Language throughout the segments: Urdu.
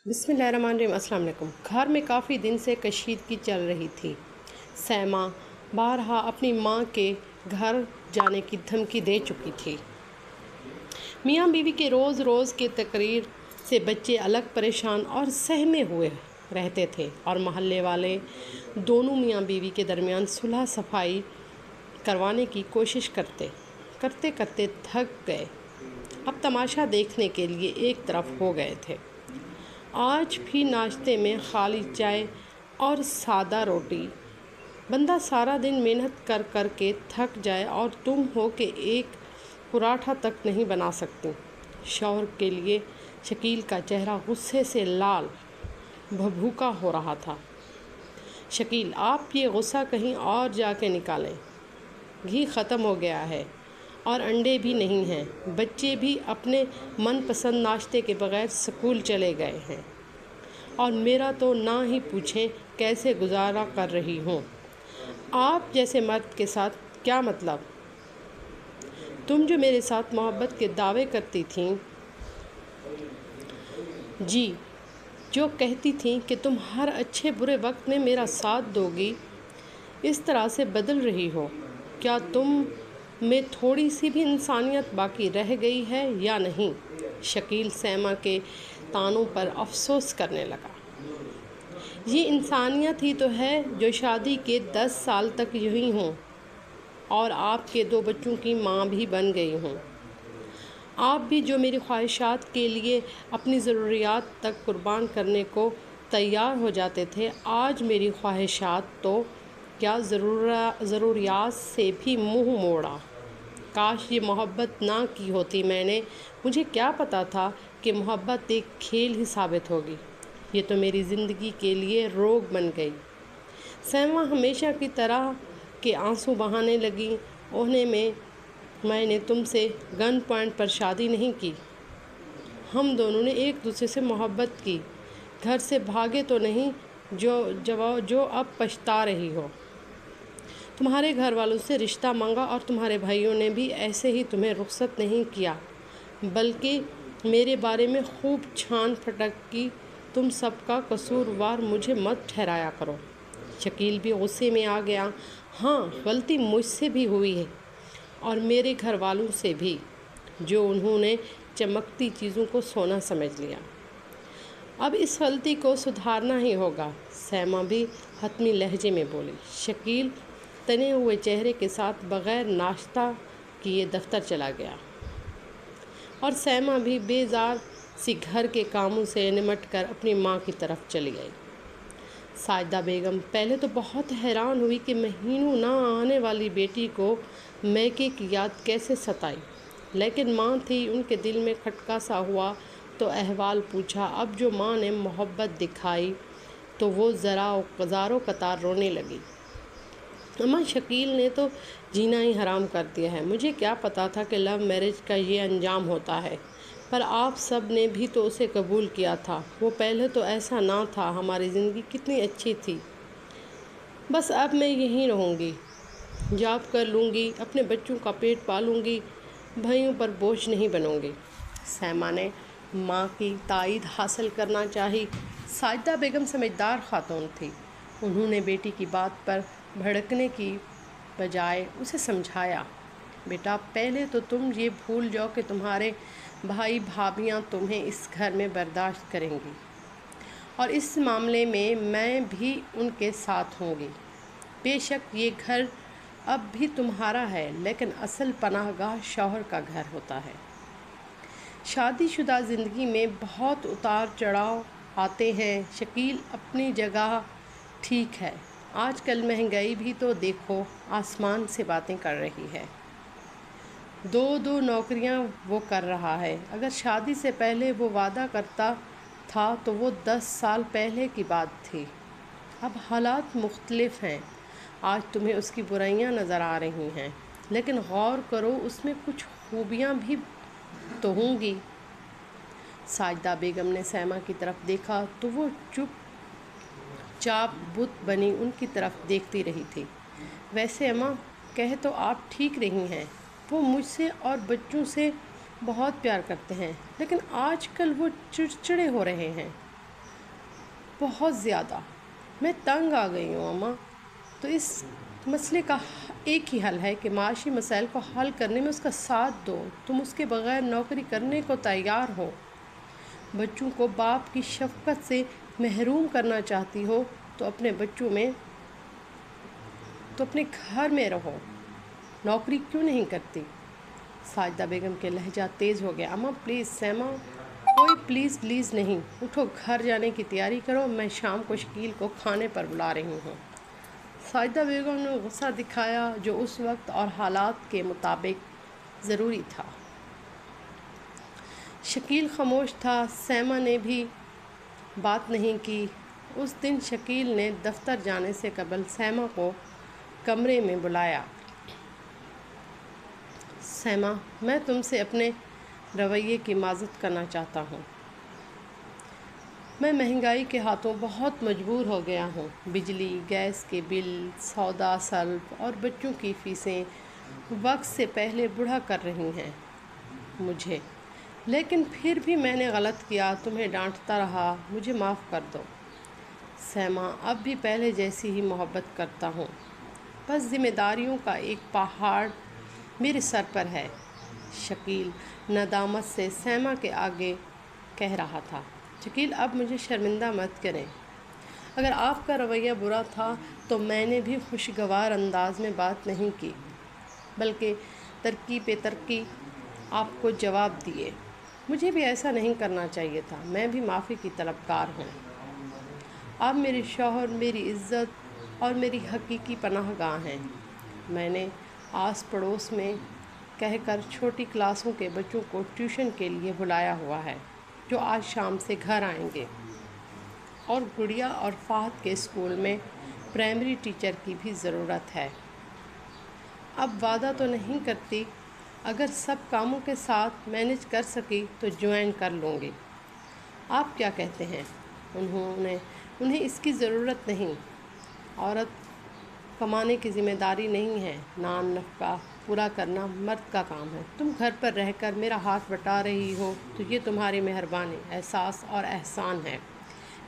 بسم اللہ الرحمن الرحیم۔ السلام علیکم۔ گھر میں کافی دن سے کشیدگی چل رہی تھی۔ سیما بارہا اپنی ماں کے گھر جانے کی دھمکی دے چکی تھی۔ میاں بیوی کے روز روز کے تقریر سے بچے الگ پریشان اور سہمے ہوئے رہتے تھے اور محلے والے دونوں میاں بیوی کے درمیان صلح صفائی کروانے کی کوشش کرتے کرتے تھک گئے۔ اب تماشا دیکھنے کے لیے ایک طرف ہو گئے تھے۔ آج بھی ناشتے میں خالی چائے اور سادہ روٹی۔ بندہ سارا دن محنت کر کے تھک جائے اور تم ہو کہ ایک پراٹھا تک نہیں بنا سکتی۔ شوہر کے لیے شکیل کا چہرہ غصے سے لال بھبھوکا ہو رہا تھا۔ شکیل، آپ یہ غصہ کہیں اور جا کے نکالیں۔ گھی ختم ہو گیا ہے اور انڈے بھی نہیں ہیں۔ بچے بھی اپنے من پسند ناشتے کے بغیر اسکول چلے گئے ہیں اور میرا تو نہ ہی پوچھیں کیسے گزارا کر رہی ہوں۔ آپ جیسے مرد کے ساتھ کیا مطلب؟ تم جو میرے ساتھ محبت کے دعوے کرتی تھیں، جی، جو کہتی تھیں کہ تم ہر اچھے برے وقت میں میرا ساتھ دو گی، اس طرح سے بدل رہی ہو۔ کیا تم میں تھوڑی سی بھی انسانیت باقی رہ گئی ہے یا نہیں؟ شکیل سیما کے طعنوں پر افسوس کرنے لگا۔ یہ انسانیت ہی تو ہے جو شادی کے 10 سال تک یہی ہوں اور آپ کے 2 بچوں کی ماں بھی بن گئی ہوں۔ آپ بھی جو میری خواہشات کے لیے اپنی ضروریات تک قربان کرنے کو تیار ہو جاتے تھے، آج میری خواہشات تو کیا ضروریات سے بھی منہ موڑا۔ کاش یہ محبت نہ کی ہوتی مجھے کیا پتا تھا کہ محبت ایک کھیل ہی ثابت ہوگی۔ یہ تو میری زندگی کے لیے روگ بن گئی۔ سیما ہمیشہ کی طرح کے آنسو بہانے لگی۔ میں نے تم سے گن پوائنٹ پر شادی نہیں کی۔ ہم دونوں نے ایک دوسرے سے محبت کی۔ گھر سے بھاگے تو نہیں جو اب پچھتا رہی ہو۔ تمہارے گھر والوں سے رشتہ مانگا اور تمہارے بھائیوں نے بھی ایسے ہی تمہیں رخصت نہیں کیا، بلکہ میرے بارے میں خوب چھان پھٹک کی۔ تم سب کا قصوروار مجھے مت ٹھہرایا کرو۔ شکیل بھی غصے میں آ گیا۔ ہاں، غلطی مجھ سے بھی ہوئی ہے اور میرے گھر والوں سے بھی، جو انہوں نے چمکتی چیزوں کو سونا سمجھ لیا۔ اب اس غلطی کو سدھارنا ہی ہوگا، سیما بھی حتمی لہجے میں بولی۔ شکیل تنے ہوئے چہرے کے ساتھ بغیر ناشتہ کیے دفتر چلا گیا اور سیما بھی بیزار سی گھر کے کاموں سے نمٹ کر اپنی ماں کی طرف چلی گئی۔ ساجدہ بیگم پہلے تو بہت حیران ہوئی کہ مہینوں نہ آنے والی بیٹی کو میکے کی یاد کیسے ستائی، لیکن ماں تھی، ان کے دل میں کھٹکا سا ہوا تو احوال پوچھا۔ اب جو ماں نے محبت دکھائی تو وہ زاروں قطار رونے لگی۔ اماں، شکیل نے تو جینا ہی حرام کر دیا ہے۔ مجھے کیا پتا تھا کہ لو میرج کا یہ انجام ہوتا ہے، پر آپ سب نے بھی تو اسے قبول کیا تھا۔ وہ پہلے تو ایسا نہ تھا۔ ہماری زندگی کتنی اچھی تھی۔ بس اب میں یہیں رہوں گی، جاب کر لوں گی، اپنے بچوں کا پیٹ پالوں گی، بھائیوں پر بوجھ نہیں بنوں گی۔ سیما نے ماں کی تائید حاصل کرنا چاہی۔ ساجدہ بیگم سمجھدار خاتون تھی۔ انہوں نے بیٹی کی بات پر بھڑکنے کی بجائے اسے سمجھایا، بیٹا، پہلے تو تم یہ بھول جاؤ کہ تمہارے بھائی بھابھیاں تمہیں اس گھر میں برداشت کریں گی اور اس معاملے میں میں بھی ان کے ساتھ ہوں گی۔ بے شک یہ گھر اب بھی تمہارا ہے، لیکن اصل پناہ گاہ شوہر کا گھر ہوتا ہے۔ شادی شدہ زندگی میں بہت اتار چڑھاؤ آتے ہیں۔ شکیل اپنی جگہ ٹھیک ہے۔ آج کل مہنگائی بھی تو دیکھو آسمان سے باتیں کر رہی ہے۔ 2 نوکریاں وہ کر رہا ہے۔ اگر شادی سے پہلے وہ وعدہ کرتا تھا تو وہ 10 سال پہلے کی بات تھی۔ اب حالات مختلف ہیں۔ آج تمہیں اس کی برائیاں نظر آ رہی ہیں، لیکن غور کرو، اس میں کچھ خوبیاں بھی تو ہوں گی۔ ساجدہ بیگم نے سیما کی طرف دیکھا تو وہ چپ چاپ بت بنی ان کی طرف دیکھتی رہی تھی۔ ویسے اماں، کہہ تو آپ ٹھیک رہی ہیں، وہ مجھ سے اور بچوں سے بہت پیار کرتے ہیں، لیکن آج کل وہ چڑچڑے ہو رہے ہیں۔ بہت زیادہ، میں تنگ آ گئی ہوں اماں۔ تو اس مسئلے کا ایک ہی حل ہے کہ معاشی مسائل کو حل کرنے میں اس کا ساتھ دو۔ تم اس کے بغیر نوکری کرنے کو تیار ہو، بچوں کو باپ کی شفقت سے محروم کرنا چاہتی ہو تو اپنے گھر میں رہو، نوکری کیوں نہیں کرتی؟ ساجدہ بیگم کے لہجہ تیز ہو گیا۔ اماں پلیز سیما، کوئی پلیز نہیں، اٹھو گھر جانے کی تیاری کرو، میں شام کو شکیل کو کھانے پر بلا رہی ہوں۔ ساجدہ بیگم نے غصہ دکھایا جو اس وقت اور حالات کے مطابق ضروری تھا۔ شکیل خاموش تھا، سیما نے بھی بات نہیں کی۔ اس دن شکیل نے دفتر جانے سے قبل سیما کو کمرے میں بلایا۔ سیما، میں تم سے اپنے رویے کی معذرت کرنا چاہتا ہوں۔ میں مہنگائی کے ہاتھوں بہت مجبور ہو گیا ہوں۔ بجلی، گیس کے بل، سودا سلف اور بچوں کی فیسیں وقت سے پہلے بڑھا کر رہی ہیں مجھے، لیکن پھر بھی میں نے غلط کیا، تمہیں ڈانٹتا رہا، مجھے معاف کر دو۔ سیما، اب بھی پہلے جیسی ہی محبت کرتا ہوں، بس ذمہ داریوں کا ایک پہاڑ میرے سر پر ہے۔ شکیل ندامت سے سیما کے آگے کہہ رہا تھا۔ شکیل، اب مجھے شرمندہ مت کریں۔ اگر آپ کا رویہ برا تھا تو میں نے بھی خوشگوار انداز میں بات نہیں کی، بلکہ ترقی پہ ترقی آپ کو جواب دیے۔ مجھے بھی ایسا نہیں کرنا چاہیے تھا، میں بھی معافی کی طلبگار ہوں۔ آپ میرے شوہر، میری عزت اور میری حقیقی پناہ گاہ ہیں۔ میں نے آس پڑوس میں کہہ کر چھوٹی کلاسوں کے بچوں کو ٹیوشن کے لیے بلایا ہوا ہے جو آج شام سے گھر آئیں گے، اور گڑیا اور فہد کے اسکول میں پرائمری ٹیچر کی بھی ضرورت ہے۔ اب وعدہ تو نہیں کرتی، اگر سب کاموں کے ساتھ مینج کر سکی تو جوائن کر لوں گی۔ آپ کیا کہتے ہیں؟ انہیں اس کی ضرورت نہیں، عورت کمانے کی ذمہ داری نہیں ہے، نان نفقہ پورا کرنا مرد کا کام ہے۔ تم گھر پر رہ کر میرا ہاتھ بٹا رہی ہو تو یہ تمہاری مہربانی، احساس اور احسان ہے۔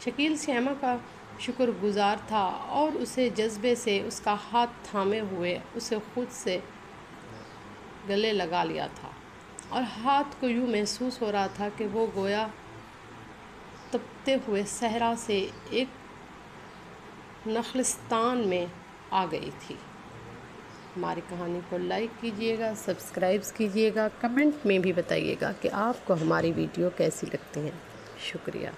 شکیل سیما کا شکر گزار تھا اور اسے جذبے سے اس کا ہاتھ تھامے ہوئے اسے خود سے گلے لگا لیا تھا، اور ہاتھ کو یوں محسوس ہو رہا تھا کہ وہ گویا تپتے ہوئے صحرا سے ایک نخلستان میں آ گئی تھی۔ ہماری کہانی کو لائک کیجیے گا، سبسکرائب کیجیے گا، کمنٹ میں بھی بتائیے گا کہ آپ کو ہماری ویڈیو کیسی لگتی ہیں۔ شکریہ۔